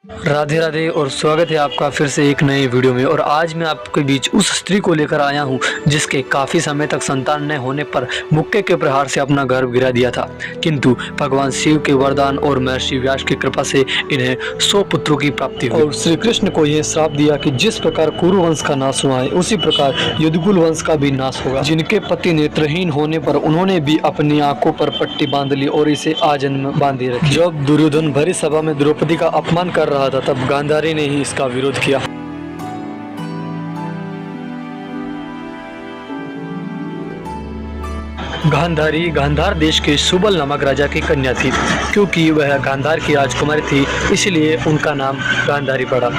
राधे राधे और स्वागत है आपका फिर से एक नए वीडियो में। और आज मैं आपके बीच उस स्त्री को लेकर आया हूं जिसके काफ़ी समय तक संतान न होने पर मुक्के के प्रहार से अपना गर्भ गिरा दिया था, किंतु भगवान शिव के वरदान और महर्षि व्यास की कृपा से इन्हें 100 पुत्रों की प्राप्ति हुई। और श्री कृष्ण को यह श्राप दिया कि जिस प्रकार कुरु वंश का नाश हुआ है उसी प्रकार यदुकुल वंश का भी नाश होगा। जिनके पति नेत्रहीन होने पर उन्होंने भी अपनी आंखों पर पट्टी बांध ली और इसे आजन्म बांधे रखी। जब दुर्योधन भरी सभा में द्रौपदी का अपमान कर रहा था तब गांधारी ने ही इसका विरोध किया। गांधारी गांधार देश के सुबल नामक राजा की कन्या थी। क्योंकि वह गांधार की राजकुमारी थी इसलिए उनका नाम गांधारी पड़ा।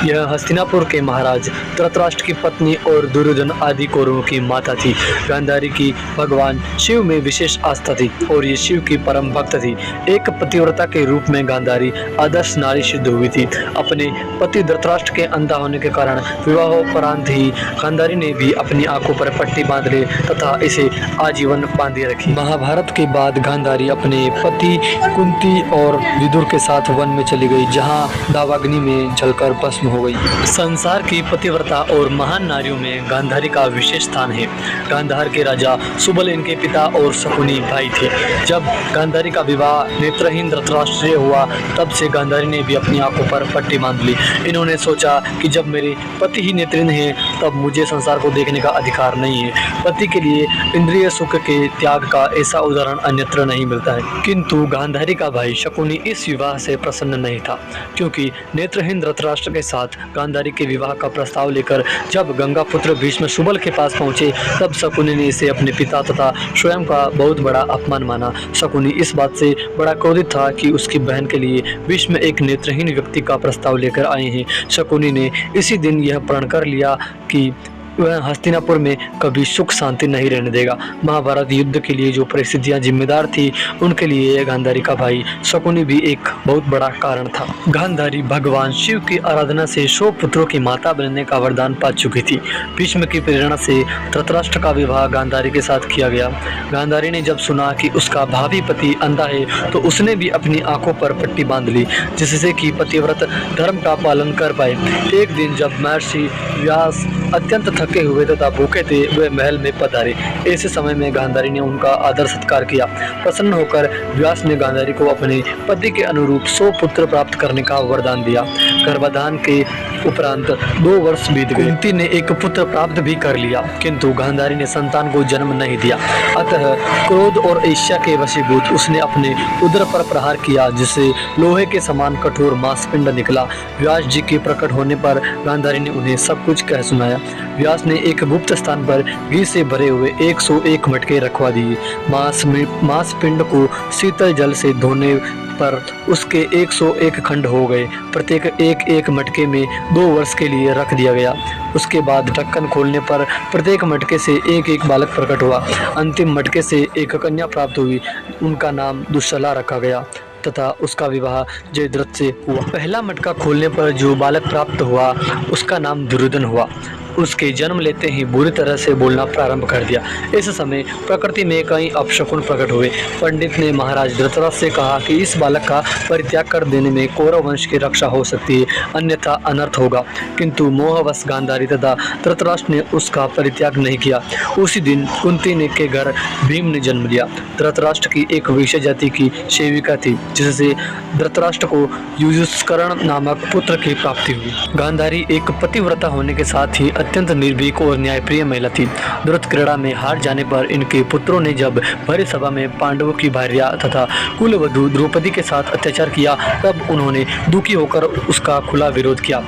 यह हस्तिनापुर के महाराज धृतराष्ट्र की पत्नी और दुर्योधन आदि कौरवों की माता थी। गांधारी की भगवान शिव में विशेष आस्था थी और ये शिव की परम भक्त थी। एक पतिव्रता के रूप में गांधारी आदर्श नारी सिद्ध हुई थी। अपने पति धृतराष्ट्र के अंधा होने के कारण विवाहोपरांत ही गांधारी ने भी अपनी आंखों पर पट्टी बांध ली तथा इसे आजीवन बांधे रखी। महाभारत के बाद गांधारी अपने पति कुंती और विदुर के साथ वन में चली गई, जहां दावाग्नि में जलकर भस्म हो गई। संसार की पतिव्रता और महान नारियों में गांधारी का विशेष स्थान है। गांधार के राजा सुबल इनके पिता और शकुनी भाई थे। जब गांधारी का विवाह नेत्रहीन धृतराष्ट्र से हुआ तब से गांधारी ने भी अपनी आंखों पर पट्टी बांध ली। इन्होंने सोचा कि जब मेरे पति ही नेत्रहीन हैं तब मुझे संसार को देखने का अधिकार नहीं है। पति के लिए इंद्रिय सुख के त्याग का ऐसा उदाहरण अन्यत्र नहीं मिलता है। किंतु गांधारी का भाई शकुनी इस विवाह से प्रसन्न नहीं था, क्योंकि नेत्रहीन धृतराष्ट्र के साथ गांधारी के विवाह का प्रस्ताव लेकर जब गंगा पुत्र भीष्म सुबल के पास पहुंचे तब शकुनी ने इसे अपने पिता तथा स्वयं का बहुत बड़ा अपमान माना। शकुनी इस बात से बड़ा क्रोधित था कि उसकी बहन के लिए भीष्म एक नेत्रहीन व्यक्ति का प्रस्ताव लेकर आए हैं। शकुनी ने इसी दिन यह प्रण कर लिया कि वह हस्तिनापुर में कभी सुख शांति नहीं रहने देगा। महाभारत युद्ध के लिए जो परिस्थितियां जिम्मेदार थी उनके लिए गांधारी का भाई शकुनी भी एक बहुत बड़ा कारण था। गांधारी भगवान शिव की आराधना से 100 पुत्रों की माता बनने का वरदान पा चुकी थी। भीष्म की प्रेरणा से धृतराष्ट्र का विवाह गांधारी के साथ किया गया। गांधारी ने जब सुना कि उसका भावी पति अंधा है तो उसने भी अपनी आंखों पर पट्टी बांध ली, जिससे कि पतिव्रत धर्म का पालन कर पाए। एक दिन जब महर्षि व्यास अत्यंत थके हुए तथा भूखे थे वे महल में पधारे। ऐसे समय में गांधारी ने उनका आदर सत्कार किया। प्रसन्न होकर व्यास ने गांधारी को अपने पति के अनुरूप 100 पुत्र प्राप्त करने का वरदान दिया। गर्भाधान के उपरांत 2 वर्ष बीत गए। कुंती ने एक पुत्र प्राप्त भी कर लिया, किंतु गांधारी ने संतान को जन्म नहीं दिया। अतः क्रोध और ईर्ष्या के वशीभूत उसने अपने उदर पर प्रहार किया, जिससे लोहे के समान कठोर मांसपिंड निकला। व्यास जी के प्रकट होने पर गांधारी ने उन्हें सब कुछ कह सुनाया। व्यास ने एक गुप्त स्थान पर घी से भरे हुए 101 मटके रखवा दिए। मांसपिंड को शीतल जल से धोने पर उसके 101 खंड हो गए। प्रत्येक एक मटके में 2 वर्ष के लिए रख दिया गया। उसके बाद ढक्कन खोलने पर प्रत्येक मटके से एक बालक प्रकट हुआ। अंतिम मटके से एक कन्या प्राप्त हुई। उनका नाम दुश्शला रखा गया तथा उसका विवाह जयद्रथ से हुआ। पहला मटका खोलने पर जो बालक प्राप्त हुआ उसका नाम दुर्योधन हुआ। उसके जन्म लेते ही बुरी तरह से बोलना प्रारंभ कर दिया। इस समय प्रकृति में कई अपशकुन प्रकट हुए। पंडित ने महाराज धृतराष्ट्र से कहा कि इस बालक का परित्याग कर देने में कौरव वंश की रक्षा हो सकती है, अन्यथा अनर्थ होगा। किंतु मोहवश गांधारी तथा धृतराष्ट्र ने उसका परित्याग नहीं किया। उसी दिन कुंती ने के घर भीम ने जन्म लिया। धृतराष्ट्र की एक वैश्य जाति की सेविका थी, जिससे धृतराष्ट्र को युधिष्ठिर नामक पुत्र की प्राप्ति हुई। गांधारी एक पतिव्रता होने के साथ ही अत्यंत निर्भीक और न्यायप्रिय महिला थी। द्रुत क्रीड़ा में हार जाने पर इनके पुत्रों ने जब भरी सभा में पांडवों की भार्या तथा कुलवधू द्रौपदी के साथ अत्याचार किया तब उन्होंने दुखी होकर उसका खुला विरोध किया।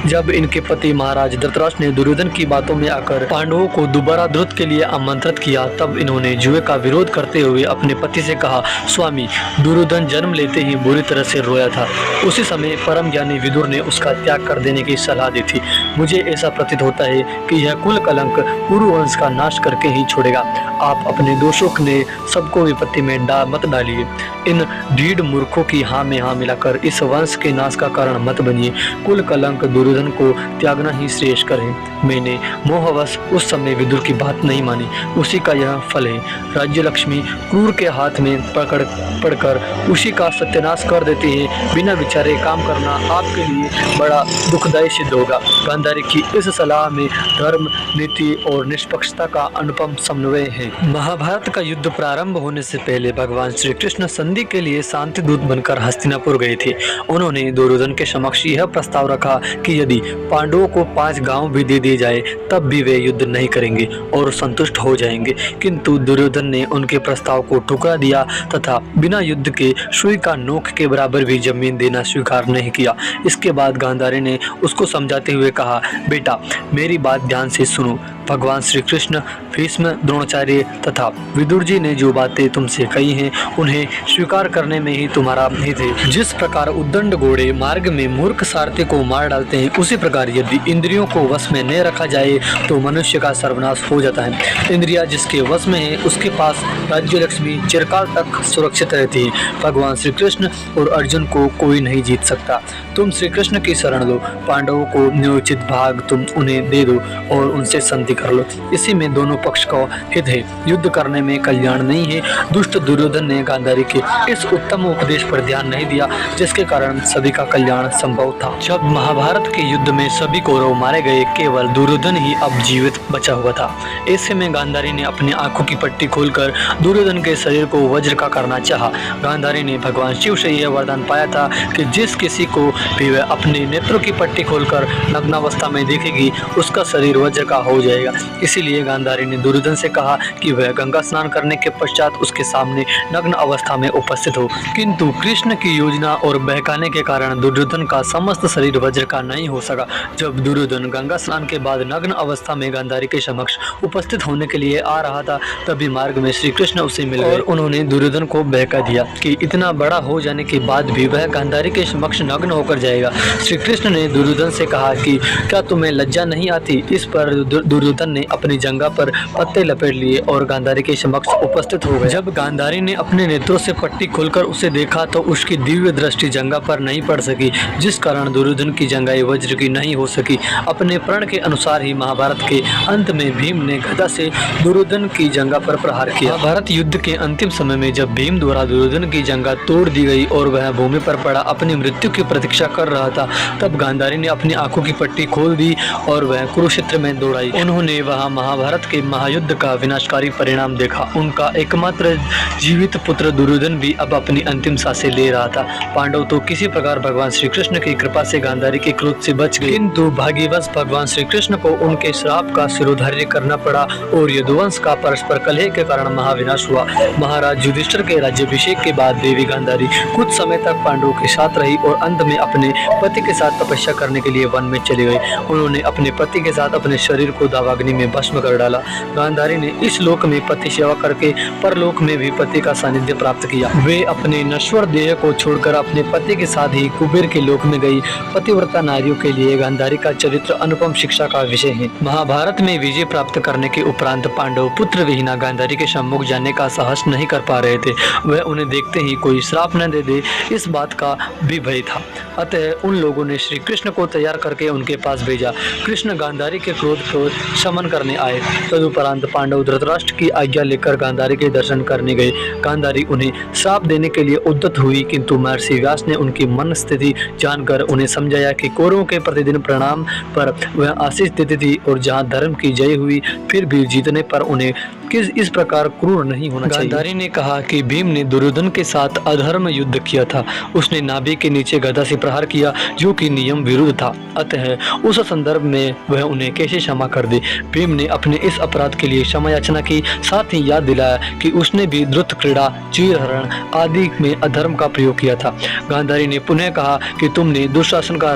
जब इनके पति महाराज धृतराष्ट्र ने दुर्योधन की बातों में आकर पांडवों को दोबारा द्रुत के लिए आमंत्रित किया तब इन्होंने जुए का विरोध करते हुए अपने पति से कहा, स्वामी, दुर्योधन जन्म लेते ही बुरी तरह से रोया था। उसी समय परम ज्ञानी विदुर ने उसका त्याग कर देने की सलाह दी थी। मुझे ऐसा प्रतीत होता है कि यह कुल कलंक कुरुवंश का नाश करके ही छोड़ेगा। आप अपने दोषों ने सबको विपत्ति में मत डालिए। इन ढीठ मूर्खों की हाँ में हाँ मिलाकर इस वंश के नाश का कारण मत बनिए। कुल कलंक दुर्योधन को त्यागना ही श्रेष्ठ करे। मैंने मोहवश उस समय विदुर की बात नहीं मानी, उसी का यह फल है। राज्य लक्ष्मी क्रूर के हाथ में पड़कर उसी का सत्यानाश कर देती है। बिना विचारे काम करना आपके लिए बड़ा दुखदायी सिद्ध होगा। गांधारी की इस सलाह में धर्म, नीति और निष्पक्षता का अनुपम समन्वय है। महाभारत का युद्ध प्रारंभ होने से पहले भगवान श्री कृष्ण संधि के लिए शांति दूत बनकर हस्तिनापुर गए थे। उन्होंने दुर्योधन के समक्ष यह प्रस्ताव रखा कि यदि पांडवों को 5 गांव भी दे दिए जाए तब भी वे युद्ध नहीं करेंगे और संतुष्ट हो जाएंगे। किंतु दुर्योधन ने उनके प्रस्ताव को ठुकरा दिया तथा बिना युद्ध के सुई का नोक के बराबर भी जमीन देना स्वीकार नहीं किया। इसके बाद गांधारी ने उसको समझाते हुए कहा, बेटा मेरी बात ध्यान से सुनो। भगवान श्री कृष्ण, भीष्म, द्रोणाचार्य तथा विदुर जी ने जो बातें तुमसे कही हैं उन्हें स्वीकार करने में ही तुम्हारा हित है। जिस प्रकार उद्दंड घोड़े मार्ग में मूर्ख सारथी को मार डालते हैं, उसी प्रकार यदि इंद्रियों को वश में न रखा जाए तो मनुष्य का सर्वनाश हो जाता है। इंद्रिया जिसके वश में है उसके पास राज्य लक्ष्मी चिरकाल तक सुरक्षित रहती है। भगवान श्री कृष्ण और अर्जुन को कोई नहीं जीत सकता। तुम श्री कृष्ण की शरण लो, पांडवों को न्योचित भाग तुम उन्हें दे दो और उनसे संधि कर लो। इसी में दोनों पक्ष का हित है, युद्ध करने में कल्याण नहीं है। दुष्ट दुर्योधन ने गांधारी के इस उत्तम उपदेश पर ध्यान नहीं दिया, जिसके कारण सभी का कल्याण संभव था। जब महाभारत के युद्ध में सभी कौरव मारे गए, केवल दुर्योधन ही अब जीवित बचा हुआ था। ऐसे में गांधारी ने अपनी आंखों की पट्टी खोलकर दुर्योधन के शरीर को वज्र का करना चाहा। गांधारी ने भगवान शिव से यह वरदान पाया था कि जिस किसी को भी वह अपने नेत्रों की पट्टी खोलकर नग्नावस्था में देखेगी, उसका शरीर वज्र का हो जाएगा। इसीलिए गांधारी ने दुर्योधन से कहा कि वह गंगा स्नान करने के पश्चात उसके सामने नग्न अवस्था में उपस्थित हो। किंतु कृष्ण की योजना और बहकाने के कारण दुर्योधन का समस्त शरीर वज्र का नहीं हो सका। जब दुर्योधन गंगा स्नान के बाद नग्न अवस्था में गांधारी के समक्ष उपस्थित होने के लिए आ रहा था, तभी मार्ग में श्री कृष्ण उसे मिल गए और उन्होंने दुर्योधन को बहका दिया कि इतना बड़ा हो जाने के बाद भी वह गांधारी के समक्ष नग्न होकर जाएगा। श्री कृष्ण ने दुर्योधन से कहा कि क्या तुम्हें लज्जा नहीं आती? इस पर दुर्योधन ने अपनी जंघा पर पत्ते लपेट लिए और गांधारी के समक्ष उपस्थित हो गए। जब गांधारी ने अपने नेत्रों से पट्टी खोलकर उसे देखा तो उसकी दिव्य दृष्टि जंघा पर नहीं पड़ सकी, जिस कारण दुर्योधन की जंघाएं वज्र की नहीं हो सकी। अपने प्रण के अनुसार ही महाभारत के अंत में भीम ने गदा से दुर्योधन की जंघा पर प्रहार किया। महाभारत युद्ध के अंतिम समय में जब भीम द्वारा दुर्योधन की जंघा तोड़ दी गई और वह भूमि पर पड़ा अपनी मृत्यु की प्रतीक्षा कर रहा था, तब गांधारी ने अपनी आंखों की पट्टी खोल दी और वह कुरुक्षेत्र में दौड़ाई। उन्होंने वहां महाभारत के महायुद्ध का विनाशकारी परिणाम देखा। उनका एकमात्र जीवित पुत्र दुर्योधन भी अब अपनी अंतिम सांसें ले रहा था। पांडव तो किसी प्रकार भगवान श्री कृष्ण की कृपा से गांधारी के क्रोध से बच गए, किंतु भाग्यवश भगवान श्री कृष्ण को उनके श्राप का सिरोधार्य करना पड़ा और यदुवंश का परस्पर कलह के कारण महाविनाश हुआ। महाराज युधिष्ठिर के राज्याभिषेक के बाद देवी गांधारी कुछ समय तक पांडवों के साथ रही और अंत में अपने पति के साथ तपस्या करने के लिए वन में चले गए। उन्होंने अपने पति के साथ अपने शरीर को दावाग्नि में भस्म कर डाला। गांधारी ने इस लोक में पति सेवा करके परलोक में भी पति का सानिध्य प्राप्त किया। वे अपने नश्वर देह को छोड़कर अपने पति के साथ ही कुबेर के लोक में गई। पतिव्रता नारियों के लिए गांधारी का चरित्र अनुपम शिक्षा का विषय है। महाभारत में विजय प्राप्त करने के उपरांत पांडव पुत्र विहीना गांधारी के सम्मुख जाने का साहस नहीं कर पा रहे थे। वह उन्हें देखते ही कोई श्राप न दे दे, इस बात का भी भय था। अतः उन लोगों ने श्री कृष्ण को तैयार करके उनके पास भेजा। कृष्ण गांधारी के क्रोध को शमन करने आए। तदुपरांत पांडव धृतराष्ट्र की आज्ञा लेकर गांधारी के दर्शन करने गए। गांधारी उन्हें श्राप देने के लिए उद्यत हुई, किंतु महर्षि व्यास ने उनकी मन स्थिति जानकर उन्हें समझाया कि कौरवों के प्रतिदिन प्रणाम पर वह आशीष देती थी और जहाँ धर्म की जय हुई फिर भी जीतने पर उन्हें इस प्रकार क्रूर नहीं होना चाहिए। गांधारी ने कहा कि भीम ने दुर्योधन के साथ अधर्म युद्ध किया था। उसने नाभि के नीचे गदा से प्रहार किया, जो कि नियम विरुद्ध था। अतः उस संदर्भ में वह उन्हें कैसे क्षमा कर दे। भीम ने अपने इस अपराध के लिए क्षमा याचना की, साथ ही याद दिलाया कि उसने भी द्रुत क्रीड़ा, चीरहरण आदि में अधर्म का प्रयोग किया था। गांधारी ने पुनः कहा कि तुमने दुशासन का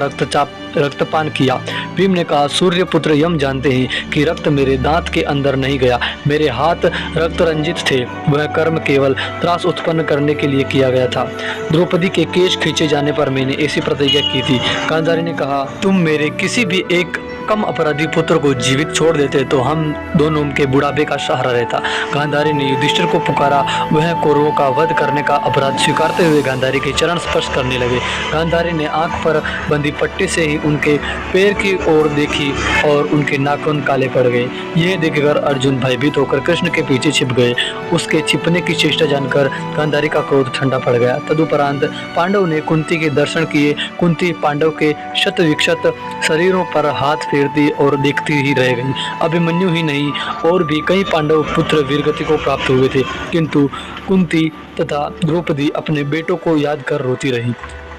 रक्तपान किया। भीम ने कहा, सूर्य पुत्र यम जानते हैं कि रक्त मेरे दांत के अंदर नहीं गया, मेरे हाथ रक्त रंजित थे। वह कर्म केवल त्रास उत्पन्न करने के लिए किया गया था। द्रौपदी के केश खींचे जाने पर मैंने ऐसी प्रतिज्ञा की थी। गांधारी ने कहा, तुम मेरे किसी भी एक कम अपराधी पुत्र को जीवित छोड़ देते तो हम दोनों के बुढ़ापे का सहारा रहता। गांधारी ने युधिष्ठिर को पुकारा। वह कौरवों का वध करने का अपराध स्वीकारते हुए गांधारी के चरण स्पर्श करने लगे। गांधारी ने आंख पर बंधी पट्टी से ही उनके पैर की ओर देखी और उनके नाखून काले पड़ गए। यह देखकर अर्जुन भयभीत होकर कृष्ण के पीछे छिप गए। उसके छिपने की चेष्टा जानकर गांधारी का क्रोध ठंडा पड़ गया। तदुपरांत पांडव ने कुंती के दर्शन किए। कुंती पांडव के शत विक्षत शरीरों पर हाथ फेरती और देखती ही रह गई। अभिमन्यु ही नहीं और भी कई पांडव पुत्र वीरगति को प्राप्त हुए थे, किंतु कुंती तथा द्रौपदी अपने बेटों को याद कर रोती रही।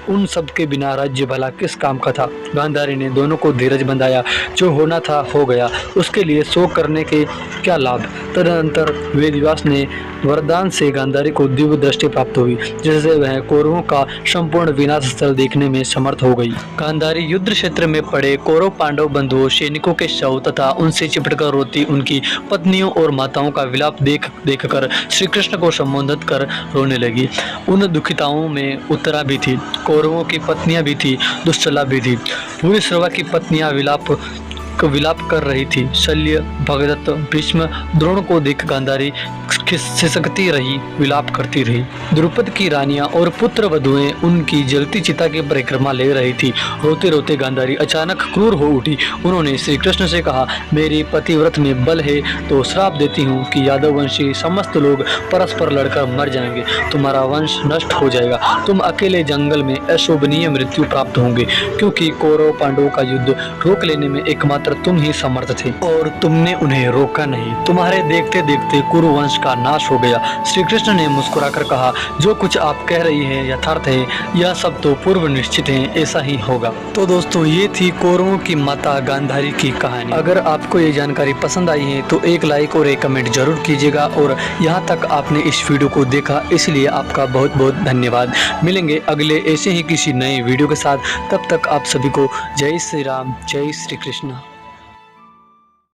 उन सब के बिना राज्य भला किस काम का था। गांधारी ने दोनों को धीरज बंधाया। जो होना था हो गया, उसके लिए शोक करने के क्या लाभ। तदनंतर वेदव्यास ने वरदान से गांधारी को दिव्य दृष्टि प्राप्त हुई, जिससे वह कौरवों का संपूर्ण विनाश स्थल देखने में समर्थ हो गई। गांधारी युद्ध क्षेत्र में पड़े कौरव पांडव बंधुओं सैनिकों के शव तथा उनसे चिपटकर रोती उनकी पत्नियों और माताओं का विलाप देख कर श्री कृष्ण को संबोधित कर रोने लगी। उन दुखिताओं में उत्तरा भी थी, कौरवों की पत्नियां भी थी, दुश्चला भी थी। भूरिश्रवा की पत्नियां विलाप कर रही थी। शल्य, भगदत्त, भीष्म, द्रोण को देख गांधारी सिसकती रही, विलाप करती रही। द्रुपद की रानियां और पुत्र वधुएं उनकी जलती चिता की परिक्रमा ले रही थी। रोते रोते गांधारी अचानक क्रूर हो उठी। उन्होंने श्री कृष्ण से कहा, मेरे पतिव्रत में बल है तो श्राप देती हूँ कि यादव वंशी समस्त लोग परस्पर लड़कर मर जाएंगे। तुम्हारा वंश नष्ट हो जाएगा। तुम अकेले जंगल में अशोभनीय मृत्यु प्राप्त होंगे, क्योंकि कौरव पांडवों का युद्ध रोक लेने में एकमात्र तुम ही समर्थ थे और तुमने उन्हें रोका नहीं। तुम्हारे देखते देखते कुरुवंश का नाश हो गया। श्री कृष्ण ने मुस्कुराकर कहा, जो कुछ आप कह रही हैं यथार्थ है। यह सब तो पूर्व निश्चित है, ऐसा ही होगा। तो दोस्तों, ये थी कौरवों की माता गांधारी की कहानी। अगर आपको ये जानकारी पसंद आई है तो एक लाइक और एक कमेंट जरूर कीजिएगा। और यहाँ तक आपने इस वीडियो को देखा, इसलिए आपका बहुत बहुत धन्यवाद। मिलेंगे अगले ऐसे ही किसी नए वीडियो के साथ। तब तक आप सभी को जय श्री राम, जय श्री कृष्ण।